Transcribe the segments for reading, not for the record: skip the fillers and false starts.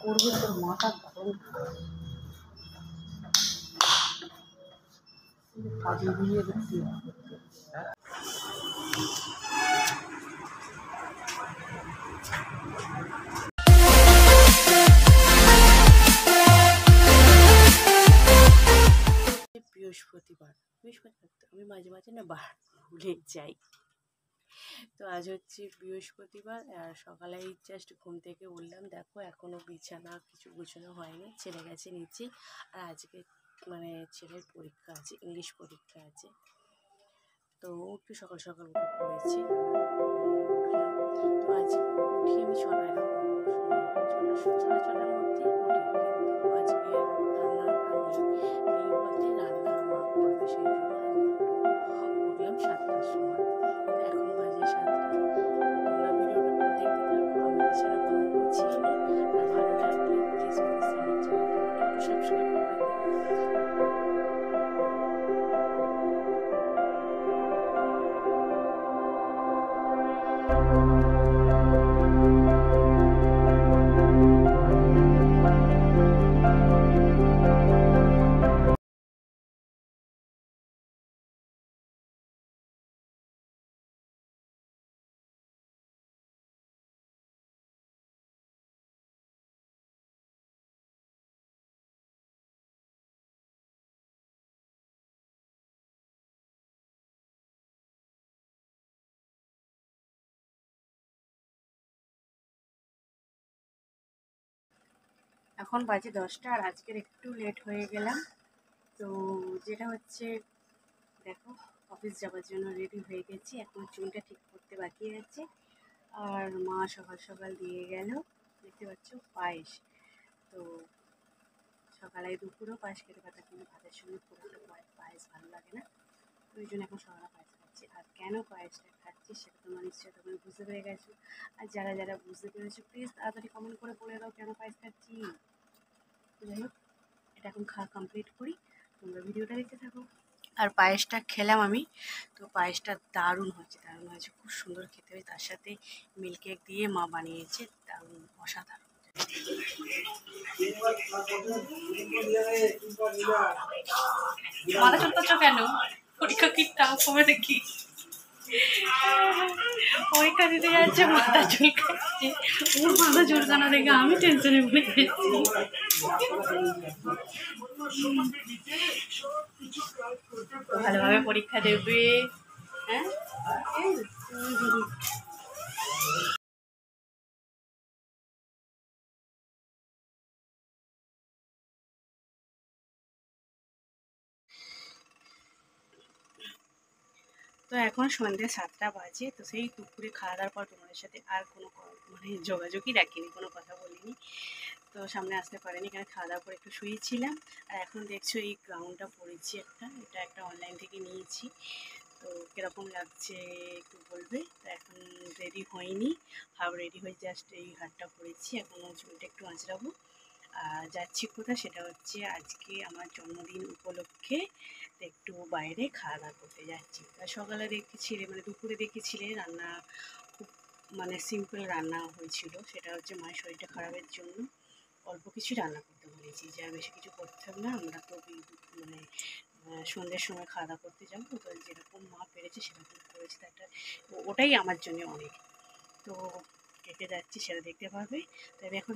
করবে তোর মাথা গরম কাজে দিয়ে দেখছি। বৃহস্পতিবার আমি মাঝে মাঝে না ভুলে যাই। তো আজ হচ্ছে বৃহস্পতিবার আর সকালেই জাস্ট ঘুম থেকে উঠলাম, দেখো এখনও বিছানা কিছু গুছানো হয়নি, ছেলে গেছে নিচে। আর আজকে মানে ছেলের পরীক্ষা আছে, ইংলিশ পরীক্ষা আছে, তো একটু সকাল সকাল উঠে পড়েছি। তো আজ উঠি আমি 6টায়, সাড়ে 6টার মধ্যে উঠি, কিন্তু আজকে রান্নাটা নেই বলতে রান্না মা করবে, সেই জন্য উঠলাম 7টার সময়। এখন বাজে 7টা। তোমরা ভিডিওটা দেখতে থাকো, আমি বিছানাগুলো গুছিয়ে নিই। আর ভালো লাগলে প্লিজ প্লিজ আমার চ্যানেলটাকে একটু সাবস্ক্রাইব করে দিও। এখন বাজে 10টা আর আজকের একটু লেট হয়ে গেলাম। তো যেটা হচ্ছে দেখো অফিস যাওয়ার জন্য রেডি হয়ে গেছি, এখন চুলটা ঠিক করতে বাকি আছে। আর মা সকাল সকাল দিয়ে গেল, দেখতে পাচ্ছ পায়েস। তো সকালে দুপুরেও পায়েস খেতে পারতাম, কিন্তু ভাতের সঙ্গে খুব একটা পায়েস ভালো লাগে না, তো ওই জন্য এখন সকালে পায়েস খাচ্ছি। আর কেন পায়েসটা খাচ্ছি সেটা তোমরা নিশ্চয়ই তোমরা বুঝতে পেরে গেছো। আর যারা যারা বুঝতে পেরেছো প্লিজ তাড়াতাড়ি কমেন্ট করে বলে দাও কেন পায়েস খাচ্ছি। যাই হোক, এটা এখন খাওয়া কমপ্লিট করি, তোমরা ভিডিওটা দেখতে থাকো। আর পায়েসটা খেলাম আমি, তো পায়েসটা দারুণ হয়েছে, খুব সুন্দর খেতে হয়। তার সাথে মিল্ক কেক দিয়ে মা বানিয়েছে, দারুণ অসাধারণ। মাথা চুলকাচ্ছ কেন? পরীক্ষা কি টাফ হবে দেখি, পরীক্ষা দিতে যাচ্ছে মাথা চুলকাচ্ছে। ওর মাথা চুলকানো দেখে আমি টেনশনে পড়ে গেছি। ভালোভাবে পরীক্ষা দেবে, হ্যাঁ। তো এখন সন্ধ্যে 7টা বাজে। তো সেই দুপুরে খাওয়া দাওয়ার পর তোমাদের সাথে আর কোনো মানে যোগাযোগই রাখিনি, কোনো কথা বলিনি। তো সামনে আসতে পারিনি, এখানে খাওয়া দাওয়া করে একটু শুয়েছিলাম। আর এখন দেখছো এই গাউনটা পরেছি, এটা একটা অনলাইন থেকে নিয়েছি। তো কীরকম লাগছে একটু বলবে। তো এখন রেডি হয়নি, হাফ রেডি হয়ে জাস্ট এই হারটা পরেছি, এখন চুলটা একটু আঁচড়াবো। আর যাচ্ছি কোথায় সেটা হচ্ছে আজকে আমার জন্মদিন উপলক্ষে একটু বাইরে খাওয়া দাওয়া করতে যাচ্ছি। তা সকালে দেখেছিলে মানে দুপুরে দেখেছিলে রান্না খুব মানে সিম্পল রান্না হয়েছিল, সেটা হচ্ছে মায়ের শরীরটা খারাপের জন্য অল্প কিছু রান্না করতে বলেছি, যে আর বেশি কিছু করতে হবে না, আমরা তো মানে সন্ধ্যের সময় খাওয়া দাওয়া করতে যাবো, তো যেরকম মা পেরেছে সেরকম করেছি, একটা ওটাই আমার জন্য অনেক। তো কেটে যাচ্ছি সেটা দেখতে পাবে। তবে এখন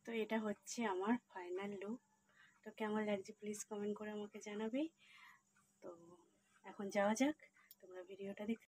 তো এটা হচ্ছে আমার ফাইনাল লুক। তো কেমন লাগছে প্লিজ কমেন্ট করে আমাকে জানাবে। তো এখন যাওয়া যাক, তোমরা ভিডিওটা দেখতে।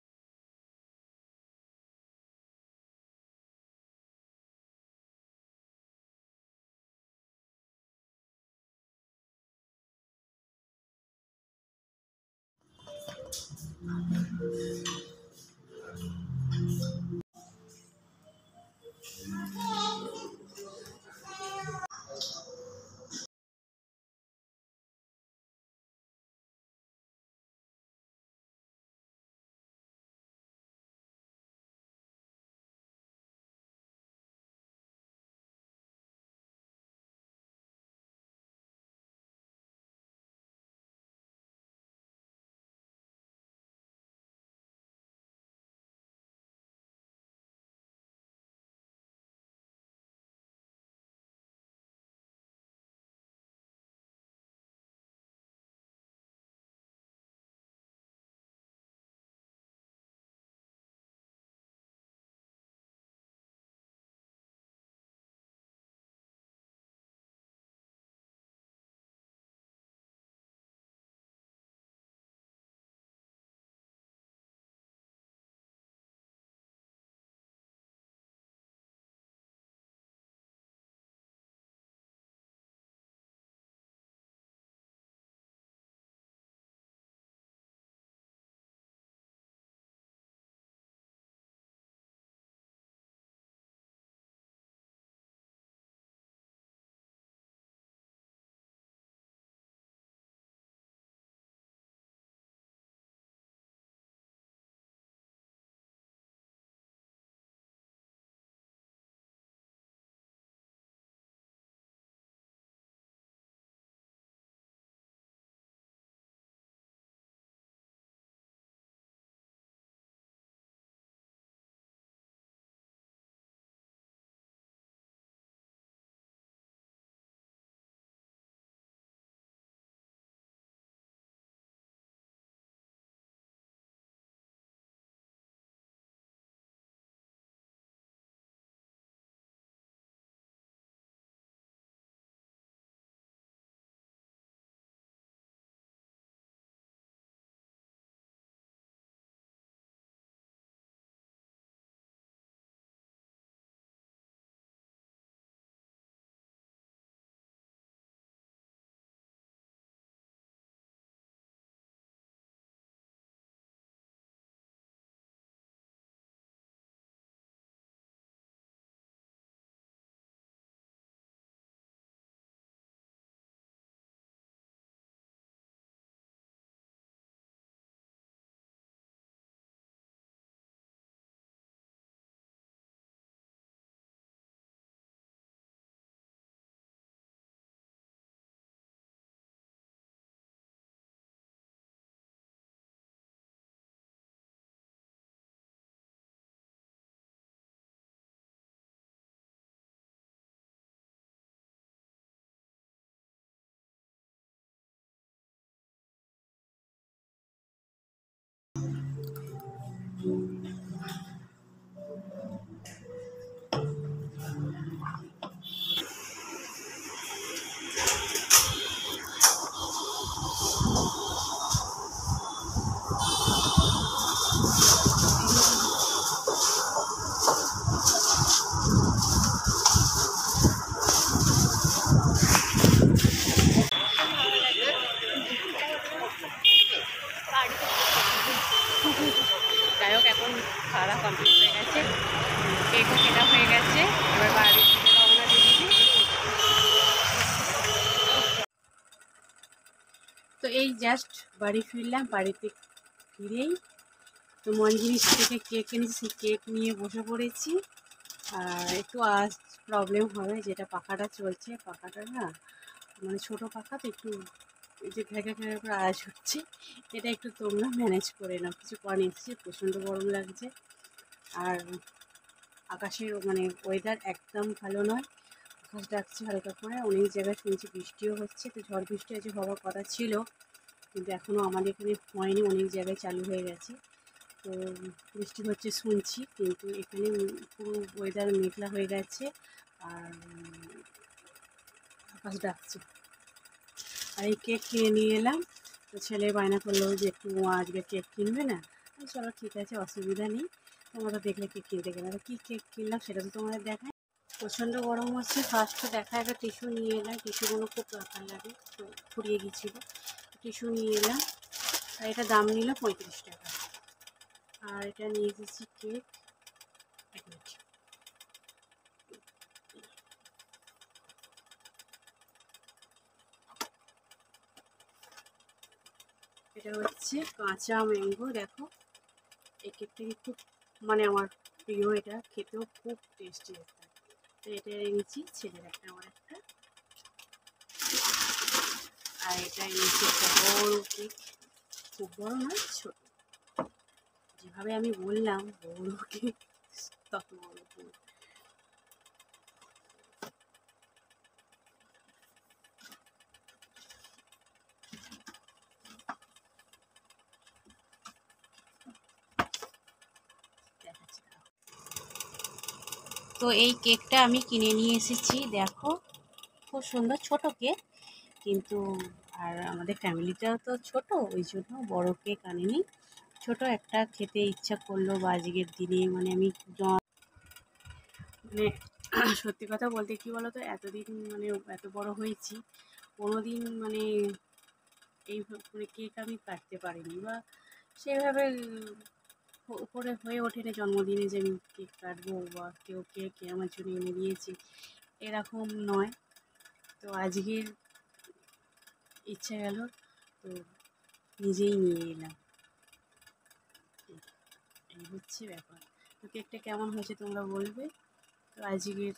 হোক, এখন খাওয়া দাওয়া কমপ্লিট হয়ে গেছে, কেকও কেনা হয়ে গেছে, এবার বাড়ি থেকে রওনা দিয়ে দিচ্ছি। তো এই জাস্ট বাড়ি ফিরলাম, বাড়িতে ফিরেই তো মন জিনিস থেকে কেক এনেছি, সেই কেক নিয়ে বসে পড়েছি। আর একটু আজ প্রবলেম হবে, যেটা পাখাটা চলছে, পাখাটা না মানে ছোটো পাখা, তো একটু এই যে ঘেঁকে ঘেঁকে করে আওয়াজ হচ্ছে, এটা একটু তোমরা ম্যানেজ করে নাও, কিছু করার এসেছি। প্রচণ্ড গরম লাগছে, আর আকাশের মানে ওয়েদার একদম ভালো নয়, আকাশ ডাকছে হালকা করে, অনেক জায়গায় শুনছি বৃষ্টিও হচ্ছে। তো ঝড় বৃষ্টি আজ হওয়ার কথা ছিল, কিন্তু এখনও আমাদের এখানে হয়নি, অনেক জায়গায় চালু হয়ে গেছে। তো বৃষ্টি হচ্ছে শুনছি, কিন্তু এখানে পুরো ওয়েদার মেঘলা হয়ে গেছে, আর আকাশ ডাকছে। আর এই কেক কিনে নিয়ে এলাম, তো ছেলে বায়না করলো যে একটু আজকে কেক কিনবে না, চলো ঠিক আছে, অসুবিধা নেই, তোমরা দেখলে কেক কিনতে গেলে। কী কেক কিনলাম সেটা তো তোমাদের দেখায়। প্রচণ্ড গরম হচ্ছে, ফার্স্টে দেখা একটা টিস্যু নিয়ে এলাম, টিস্যুগুলো খুব দরকার লাগে, তো ফুরিয়ে গিয়েছিলো, টিস্যু নিয়ে এলাম। আর এটা দাম নিল 35 টাকা। আর এটা নিয়ে এসেছি কেক, এক মিনিট, এটা হচ্ছে কাঁচা ম্যাঙ্গো। দেখো এই কেকটা খুব মানে আমার প্রিয়, এটা খেতেও খুব টেস্টি একটা। তো এটা এনেছি ছেলের একটা, আমার একটা। আর এটা এনেছি একটা বড় কেক, খুব বড় নয়, ছোট, যেভাবে আমি বললাম বড় কেক তত বড় কেক। তো এই কেকটা আমি কিনে নিয়ে এসেছি, দেখো খুব সুন্দর, ছোট কেক কিন্তু, আর আমাদের ফ্যামিলিটাও তো ছোট, ওই জন্য বড় কেক আনিনি, ছোট একটা খেতে ইচ্ছা করলো। বা আজকের দিনে মানে আমি মানে সত্যি কথা বলতে কী বলো তো, এতদিন মানে এত বড় হয়েছি, কোনো দিন মানে এই মানে কেক আমি কাটতে পারিনি, বা সেভাবে উপরে হয়ে ওঠেনি জন্মদিনে যে আমি কেক কাটবো, বা কেউ কেক আমার জন্য এনে দিয়েছে, এরকম নয়। তো আজকের ইচ্ছে গেল, তো নিজেই নিয়ে এলাম, এই হচ্ছে ব্যাপার। তো কেকটা কেমন হয়েছে তোমরা বলবে। তো আজকের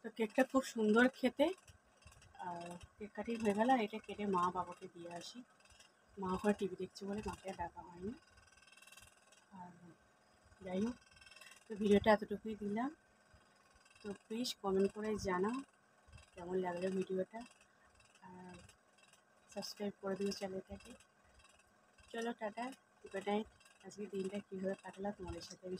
তো কেকটা খুব সুন্দর খেতে। আর কেক কাটিং হয়ে গেল, আর এটা কেটে মা বাবাকে দিয়ে আসি। মা ওখানে টিভি দেখছে বলে মাকে আর ডাকা হয়নি। আর যাই হোক, তো ভিডিওটা এতটুকুই দিলাম। তো প্লিজ কমেন্ট করে জানাও কেমন লাগলো ভিডিওটা, আর সাবস্ক্রাইব করে দিও চ্যানেলটাকে। চলো টাটা, গুড নাইট। আজকে দিনটা কীভাবে কাটলাম তোমাদের সাথে আমি